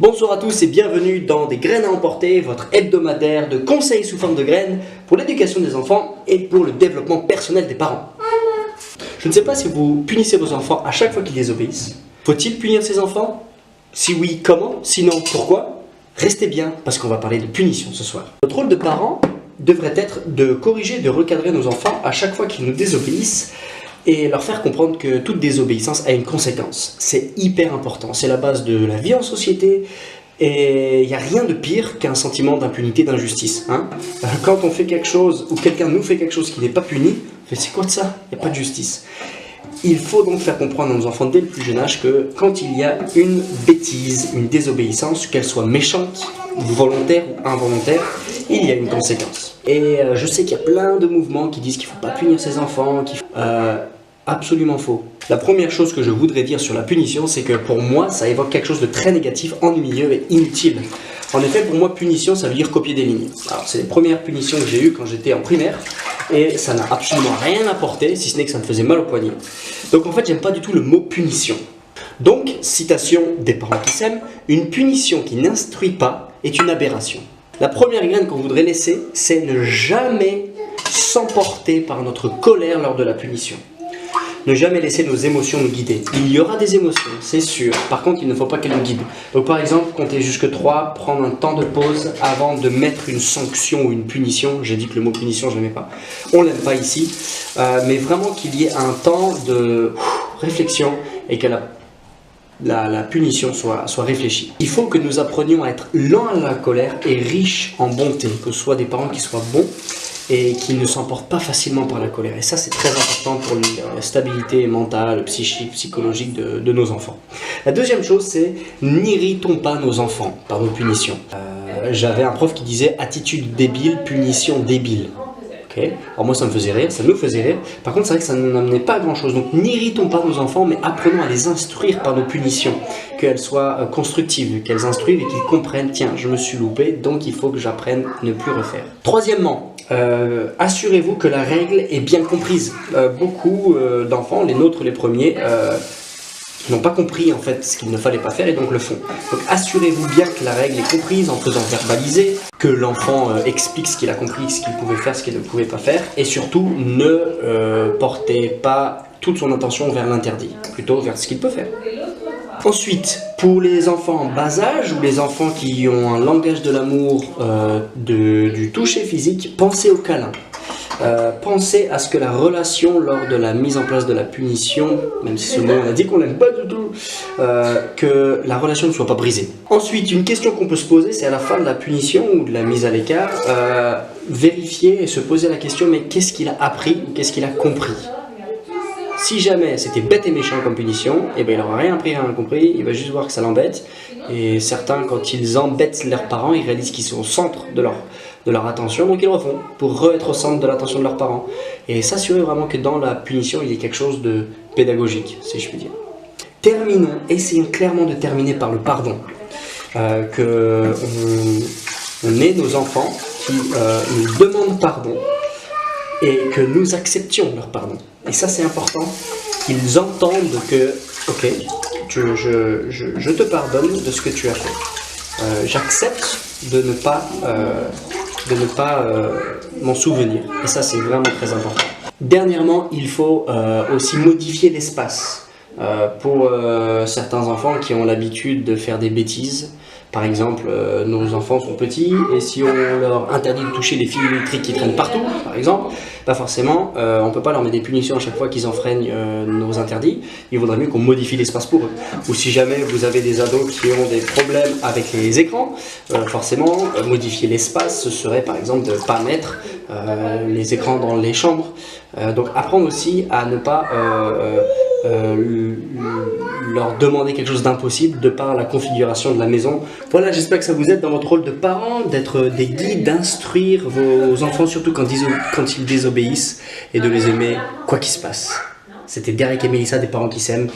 Bonsoir à tous et bienvenue dans Des Graines à emporter, votre hebdomadaire de conseils sous forme de graines pour l'éducation des enfants et pour le développement personnel des parents. Je ne sais pas si vous punissez vos enfants à chaque fois qu'ils désobéissent. Faut-il punir ses enfants? Si oui, comment? Sinon, pourquoi? Restez bien parce qu'on va parler de punition ce soir. Notre rôle de parent devrait être de corriger, de recadrer nos enfants à chaque fois qu'ils nous désobéissent et leur faire comprendre que toute désobéissance a une conséquence. C'est hyper important, c'est la base de la vie en société et il n'y a rien de pire qu'un sentiment d'impunité, d'injustice. Quand on fait quelque chose ou quelqu'un nous fait quelque chose qui n'est pas puni, c'est quoi de ça? Il n'y a pas de justice. Il faut donc faire comprendre à nos enfants dès le plus jeune âge que quand il y a une bêtise, une désobéissance, qu'elle soit méchante, volontaire ou involontaire, il y a une conséquence. Et je sais qu'il y a plein de mouvements qui disent qu'il ne faut pas punir ses enfants, absolument faux. La première chose que je voudrais dire sur la punition, c'est que pour moi, ça évoque quelque chose de très négatif, ennuyeux et inutile. En effet, pour moi, punition, ça veut dire copier des lignes. Alors, c'est les premières punitions que j'ai eues quand j'étais en primaire, et ça n'a absolument rien apporté, si ce n'est que ça me faisait mal au poignet. Donc en fait, j'aime pas du tout le mot punition. Donc, citation des parents qui s'aiment, une punition qui n'instruit pas est une aberration. La première graine qu'on voudrait laisser, c'est ne jamais s'emporter par notre colère lors de la punition. Ne jamais laisser nos émotions nous guider. Il y aura des émotions, c'est sûr. Par contre, il ne faut pas qu'elles nous guident. Donc par exemple, compter jusque 3, prendre un temps de pause avant de mettre une sanction ou une punition. J'ai dit que le mot punition, je ne l'aimais pas. On ne l'aime pas ici. Mais vraiment qu'il y ait un temps de réflexion et que la punition soit réfléchie. Il faut que nous apprenions à être lents à la colère et riches en bonté. Que ce soit des parents qui soient bons et qui ne s'emportent pas facilement par la colère. Et ça, c'est très important pour la stabilité mentale, psychique, psychologique de nos enfants. La deuxième chose, c'est n'irritons pas nos enfants par nos punitions. J'avais un prof qui disait « attitude débile, punition débile ». Okay. Alors moi, ça me faisait rire, ça nous faisait rire. Par contre, c'est vrai que ça n'amenait pas à grand-chose. Donc, n'irritons pas nos enfants, mais apprenons à les instruire par nos punitions. Qu'elles soient constructives, qu'elles instruisent et qu'ils comprennent « tiens, je me suis loupé, donc il faut que j'apprenne à ne plus refaire ». Troisièmement, assurez-vous que la règle est bien comprise. Beaucoup d'enfants, les nôtres les premiers, n'ont pas compris en fait ce qu'il ne fallait pas faire et donc le font. Donc assurez-vous bien que la règle est comprise en faisant verbaliser, que l'enfant explique ce qu'il a compris, ce qu'il pouvait faire, ce qu'il ne pouvait pas faire, et surtout ne portez pas toute son attention vers l'interdit, plutôt vers ce qu'il peut faire. Ensuite, pour les enfants en bas âge ou les enfants qui ont un langage de l'amour, du toucher physique, pensez au câlin. Pensez à ce que la relation lors de la mise en place de la punition, même si ce mot on a dit qu'on l'aime pas du tout, que la relation ne soit pas brisée. Ensuite, une question qu'on peut se poser, c'est à la fin de la punition ou de la mise à l'écart, vérifier et se poser la question, mais qu'est-ce qu'il a appris ou qu'est-ce qu'il a compris? Si jamais c'était bête et méchant comme punition, eh ben il n'aura rien appris, rien compris, il va juste voir que ça l'embête. Et certains, quand ils embêtent leurs parents, ils réalisent qu'ils sont au centre de leur attention, donc ils le refont pour être au centre de l'attention de leurs parents. Et s'assurer vraiment que dans la punition, il y ait quelque chose de pédagogique, si je puis dire. Terminons, essayons clairement de terminer par le pardon. On ait nos enfants qui nous demandent pardon et que nous acceptions leur pardon. Et ça, c'est important, qu'ils entendent que, ok, je te pardonne de ce que tu as fait. J'accepte de ne pas m'en souvenir. Et ça, c'est vraiment très important. Dernièrement, il faut aussi modifier l'espace. Pour certains enfants qui ont l'habitude de faire des bêtises, par exemple, nos enfants sont petits et si on leur interdit de toucher les fils électriques qui traînent partout, par exemple, pas forcément, on ne peut pas leur mettre des punitions à chaque fois qu'ils enfreignent nos interdits. Il vaudrait mieux qu'on modifie l'espace pour eux. Ou si jamais vous avez des ados qui ont des problèmes avec les écrans, forcément, modifier l'espace, ce serait par exemple de ne pas mettre les écrans dans les chambres. Donc apprendre aussi à ne pas leur demander quelque chose d'impossible de par la configuration de la maison. Voilà, j'espère que ça vous aide dans votre rôle de parent, d'être des guides, d'instruire vos enfants, surtout quand ils désobéissent, et de les aimer quoi qu'il se passe. C'était Derek et Mélissa des parents qui s'aiment.